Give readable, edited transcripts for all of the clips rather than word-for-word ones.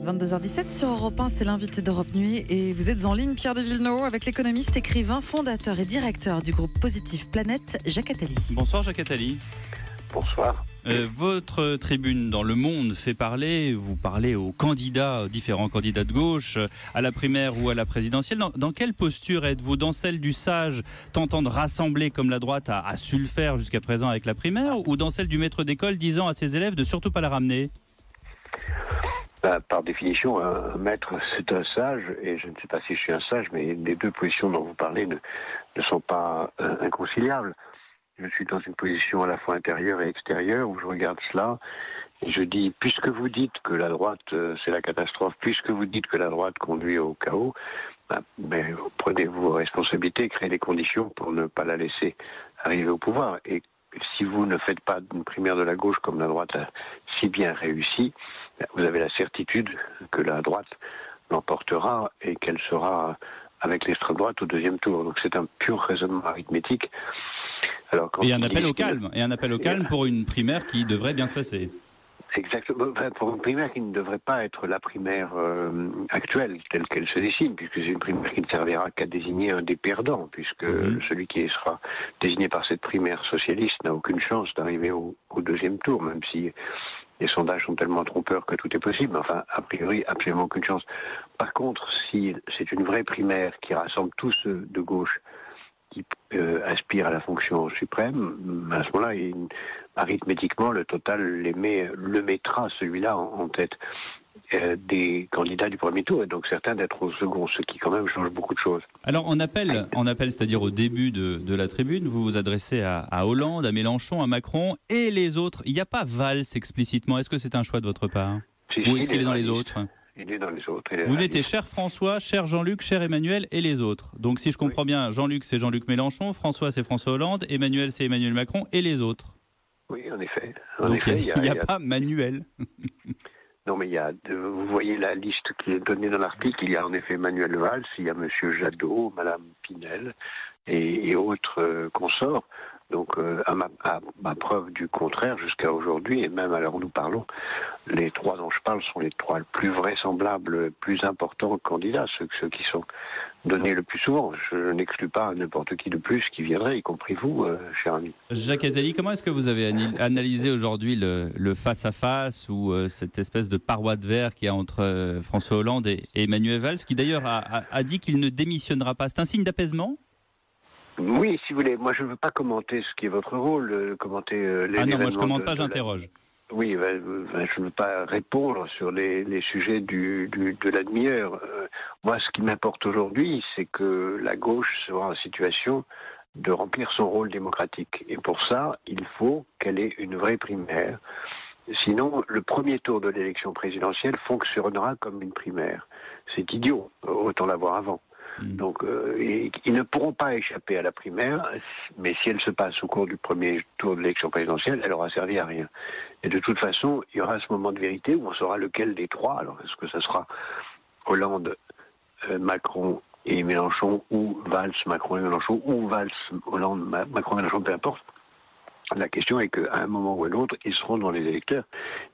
22h17 sur Europe 1, c'est l'invité d'Europe Nuit et vous êtes en ligne, Pierre de Villeneuve, avec l'économiste, écrivain, fondateur et directeur du groupe Positif Planète, Jacques Attali. Bonsoir Jacques Attali. Bonsoir. Votre tribune dans Le Monde fait parler, vous parlez aux candidats, différents candidats de gauche, à la primaire ou à la présidentielle. Dans quelle posture êtes-vous? Dans celle du sage tentant de rassembler comme la droite a su le faire jusqu'à présent avec la primaire, ou dans celle du maître d'école disant à ses élèves de surtout pas la ramener? Par définition, un maître, c'est un sage, et je ne sais pas si je suis un sage, mais les deux positions dont vous parlez ne sont pas inconciliables. Je suis dans une position à la fois intérieure et extérieure, où je regarde cela, et je dis, puisque vous dites que la droite, c'est la catastrophe, puisque vous dites que la droite conduit au chaos, prenez vos responsabilités, créez les conditions pour ne pas la laisser arriver au pouvoir. Et si vous ne faites pas une primaire de la gauche comme la droite a si bien réussi, vous avez la certitude que la droite l'emportera et qu'elle sera avec l'extrême droite au deuxième tour. Donc c'est un pur raisonnement arithmétique. Alors, et un appel au calme, pour une primaire qui devrait bien se passer. Exactement, pour une primaire qui ne devrait pas être la primaire actuelle telle qu'elle se dessine, puisque c'est une primaire qui ne servira qu'à désigner un des perdants, puisque celui qui sera désigné par cette primaire socialiste n'a aucune chance d'arriver au deuxième tour, même si les sondages sont tellement trompeurs que tout est possible. Enfin, a priori, absolument aucune chance. Par contre, si c'est une vraie primaire qui rassemble tous ceux de gauche qui aspirent à la fonction suprême, à ce moment-là, arithmétiquement, le total le mettra, celui-là, en tête des candidats du premier tour, et donc certains d'être au second, ce qui quand même change beaucoup de choses. Alors en appel, c'est-à-dire au début de la tribune, vous vous adressez à Hollande, à Mélenchon, à Macron et les autres. Il n'y a pas Valls explicitement. Est-ce que c'est un choix de votre part? Ou est-ce qu'il est dans les autres? Il est dans les autres. Vous mettez cher François, cher Jean-Luc, cher Emmanuel et les autres. Donc si je comprends bien, Jean-Luc c'est Jean-Luc Mélenchon, François c'est François Hollande, Emmanuel c'est Emmanuel Macron et les autres. Oui, en effet. Donc il n'y a pas Manuel. Non, mais vous voyez la liste qui est donnée dans l'article, il y a en effet Manuel Valls, il y a Monsieur Jadot, Madame Pinel et autres consorts. Donc, à ma preuve du contraire, jusqu'à aujourd'hui, et même à l'heure où nous parlons, les trois dont je parle sont les trois plus vraisemblables, plus importants candidats, ceux qui sont donnés le plus souvent. Je n'exclus pas n'importe qui de plus qui viendrait, y compris vous, cher ami. Jacques Attali, comment est-ce que vous avez analysé aujourd'hui le face-à-face ou cette espèce de paroi de verre qu'il y a entre François Hollande et Emmanuel Valls, qui d'ailleurs a dit qu'il ne démissionnera pas? C'est un signe d'apaisement? Oui, si vous voulez. Moi, je ne veux pas commenter ce qui est votre rôle, commenter les non, moi je ne commente pas, j'interroge. Oui, je ne veux pas répondre sur les sujets de la demi-heure. Moi, ce qui m'importe aujourd'hui, c'est que la gauche sera en situation de remplir son rôle démocratique. Et pour ça, il faut qu'elle ait une vraie primaire. Sinon, le premier tour de l'élection présidentielle fonctionnera comme une primaire. C'est idiot, autant l'avoir avant. Donc, ils ne pourront pas échapper à la primaire, mais si elle se passe au cours du premier tour de l'élection présidentielle, elle aura servi à rien. Et de toute façon, il y aura ce moment de vérité où on saura lequel des trois. Alors, est-ce que ça sera Hollande, Macron et Mélenchon, ou Valls, Macron et Mélenchon, ou Valls, Hollande, Macron et Mélenchon, peu importe. La question est qu'à un moment ou à un autre, ils seront dans les électeurs.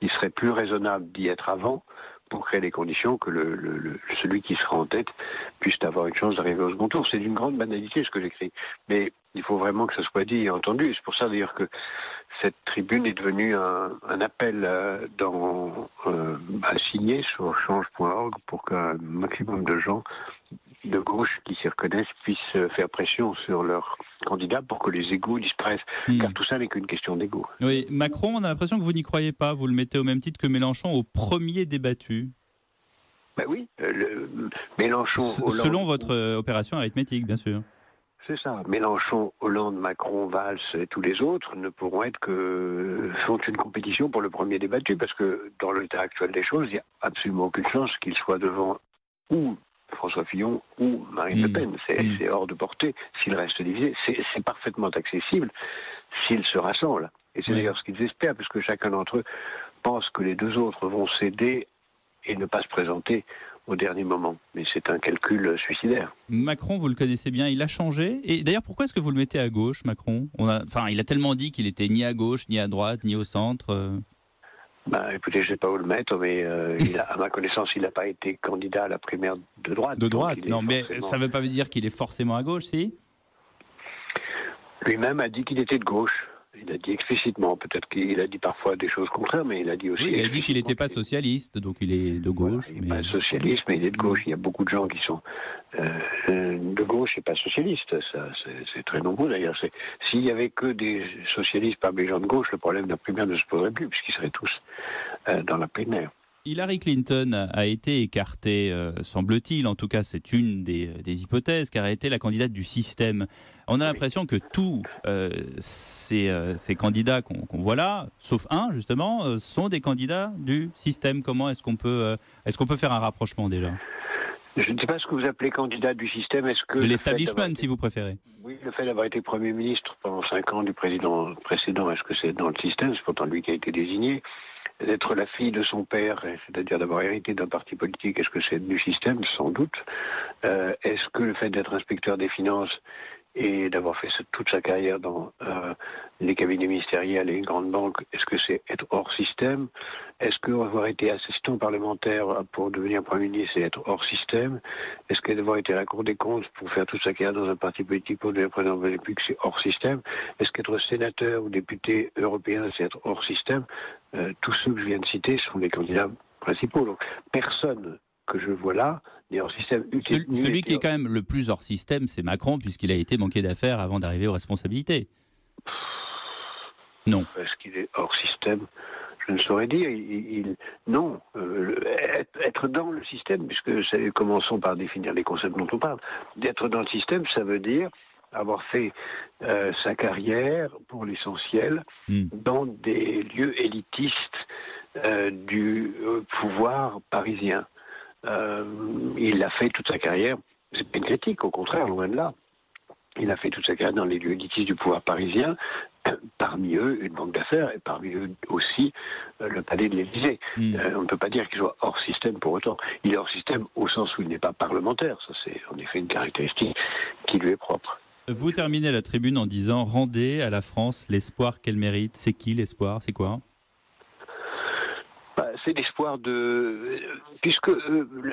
Il serait plus raisonnable d'y être avant pour créer les conditions que celui qui sera en tête puisse avoir une chance d'arriver au second tour. C'est d'une grande banalité ce que j'écris, mais il faut vraiment que ça soit dit et entendu. C'est pour ça d'ailleurs que cette tribune est devenue un appel à signer sur change.org pour qu'un maximum de gens de gauche qui s'y reconnaissent puissent faire pression sur leurs candidats pour que les égos disparaissent. Car tout ça n'est qu'une question d'ego. Oui, Macron, on a l'impression que vous n'y croyez pas. Vous le mettez au même titre que Mélenchon au premier débattu. Ben oui, Mélenchon, Hollande... Selon votre opération arithmétique, bien sûr. C'est ça. Mélenchon, Hollande, Macron, Valls et tous les autres ne pourront être font une compétition pour le premier débattu, parce que dans l'état actuel des choses, il n'y a absolument aucune chance qu'ils soient devant ou François Fillon ou Marine Le Pen. C'est hors de portée s'ils restent divisés. C'est parfaitement accessible s'ils se rassemblent. Et c'est d'ailleurs ce qu'ils espèrent, puisque chacun d'entre eux pense que les deux autres vont céder et ne pas se présenter au dernier moment. Mais c'est un calcul suicidaire. Macron, vous le connaissez bien, il a changé. Et d'ailleurs, pourquoi est-ce que vous le mettez à gauche, Macron? Il a tellement dit qu'il était ni à gauche, ni à droite, ni au centre. Écoutez, je ne sais pas où le mettre, mais à ma connaissance, il n'a pas été candidat à la primaire de droite. De droite, non, mais ça ne veut pas dire qu'il est forcément à gauche, si? Lui-même a dit qu'il était de gauche. Il a dit explicitement, peut-être qu'il a dit parfois des choses contraires, mais il a dit aussi... Oui, il a dit qu'il n'était pas socialiste, donc il est de gauche. Voilà, il n'est pas socialiste, mais il est de gauche. Il y a beaucoup de gens qui sont de gauche et pas socialistes. Ça, c'est très nombreux d'ailleurs. S'il n'y avait que des socialistes parmi les gens de gauche, le problème de la primaire ne se poserait plus, puisqu'ils seraient tous dans la primaire. Hillary Clinton a été écartée, semble-t-il, en tout cas c'est une des hypothèses, car elle a été la candidate du système. On a l'impression que tous ces candidats qu'on voit là, sauf un justement, sont des candidats du système. Comment est-ce qu'on peut faire un rapprochement déjà? Je ne sais pas ce que vous appelez candidat du système. Est-ce que de l'establishment, si vous préférez. Oui, le fait d'avoir été Premier ministre pendant 5 ans du président précédent, est-ce que c'est dans le système? C'est pourtant lui qui a été désigné. D'être la fille de son père, c'est-à-dire d'avoir hérité d'un parti politique, est-ce que c'est du système? Sans doute. Est-ce que le fait d'être inspecteur des finances et d'avoir fait toute sa carrière dans les cabinets ministériels et les grandes banques, est-ce que c'est être hors système? Est-ce qu'avoir été assistant parlementaire pour devenir Premier ministre, c'est être hors système? Est-ce qu'avoir été à la Cour des comptes pour faire toute sa carrière dans un parti politique pour devenir président de la République, c'est hors système? Est-ce qu'être sénateur ou député européen, c'est être hors système? Tous ceux que je viens de citer sont les candidats principaux. Donc, personne que je vois là n'est hors système. Celui qui est quand même le plus hors système, c'est Macron, puisqu'il a été banquier d'affaires avant d'arriver aux responsabilités. Non. Est-ce qu'il est hors système? Je ne saurais dire. Non. Être dans le système, puisque commençons par définir les concepts dont on parle. D'être dans le système, ça veut dire avoir fait sa carrière, pour l'essentiel, dans des lieux élitistes du pouvoir parisien. Il a fait toute sa carrière, c'est pas une critique, au contraire, loin de là. Il a fait toute sa carrière dans les lieux élitistes du pouvoir parisien, parmi eux une banque d'affaires et parmi eux aussi le palais de l'Élysée. On ne peut pas dire qu'il soit hors système pour autant. Il est hors système au sens où il n'est pas parlementaire. Ça, c'est en effet une caractéristique qui lui est propre. Vous terminez la tribune en disant « Rendez à la France l'espoir qu'elle mérite ». C'est qui l'espoir? C'est quoi? C'est l'espoir de... Puisque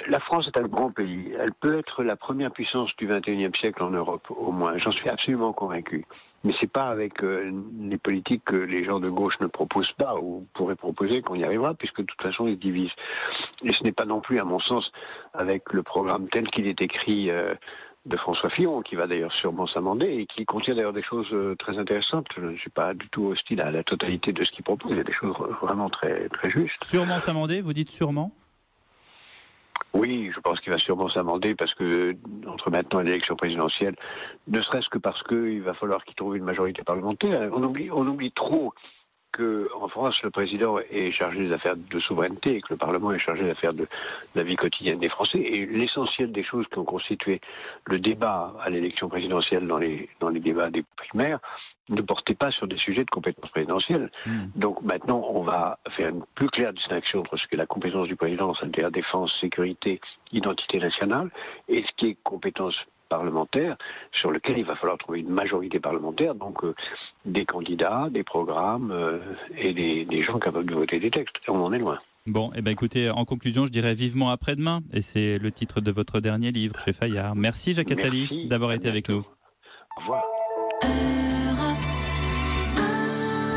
la France est un grand pays, elle peut être la première puissance du XXIe siècle en Europe, au moins. J'en suis absolument convaincu. Mais c'est pas avec les politiques que les gens de gauche ne proposent pas, ou pourraient proposer, qu'on y arrivera, puisque de toute façon ils divisent. Et ce n'est pas non plus, à mon sens, avec le programme tel qu'il est écrit de François Fillon, qui va d'ailleurs sûrement s'amender, et qui contient d'ailleurs des choses très intéressantes. Je ne suis pas du tout hostile à la totalité de ce qu'il propose, il y a des choses vraiment très, très justes. Sûrement s'amender, vous dites sûrement? Oui, je pense qu'il va sûrement s'amender parce que, entre maintenant et l'élection présidentielle, ne serait-ce que parce qu'il va falloir qu'il trouve une majorité parlementaire. On oublie trop qu'en France, le président est chargé des affaires de souveraineté et que le Parlement est chargé des affaires de la vie quotidienne des Français. Et l'essentiel des choses qui ont constitué le débat à l'élection présidentielle dans les débats des primaires ne portait pas sur des sujets de compétence présidentielle. Donc maintenant, on va faire une plus claire distinction entre ce qui est la compétence du président, c'est-à-dire défense, sécurité, identité nationale, et ce qui est compétence parlementaire, sur lequel il va falloir trouver une majorité parlementaire, donc des candidats, des programmes et des gens capables de voter des textes. Et on en est loin. Bon, eh ben écoutez, en conclusion, je dirais vivement après-demain, et c'est le titre de votre dernier livre chez Fayard. Merci Jacques Attali d'avoir été avec nous. Au revoir.